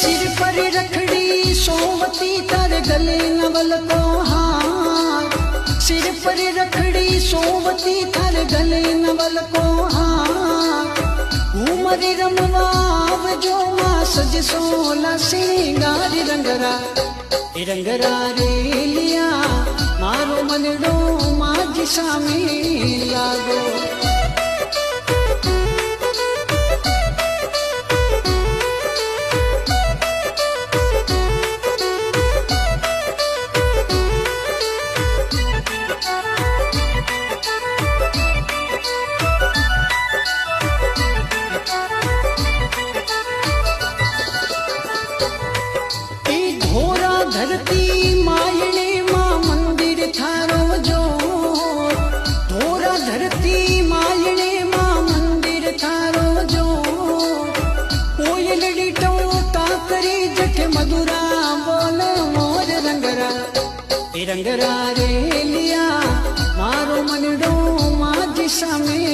सिर पर रखड़ी सोवती तार गले नवल को हार, सिर पर रखड़ी सोवती तार गले नवल को हार। उमर रमवाव जो मां सज सोला सिंगार रंगरा रंगरा रे लिया मारो मनडो माज सामे लागो। धरती मायने मां मंदिर थारो जो, धोरा धरती मायने मां मंदिर थारो जो। कोयलड़ी टोका करी जठ मधुरा बोल मोर रंगरा रंगरा रे लिया मारो मनडो माज सामे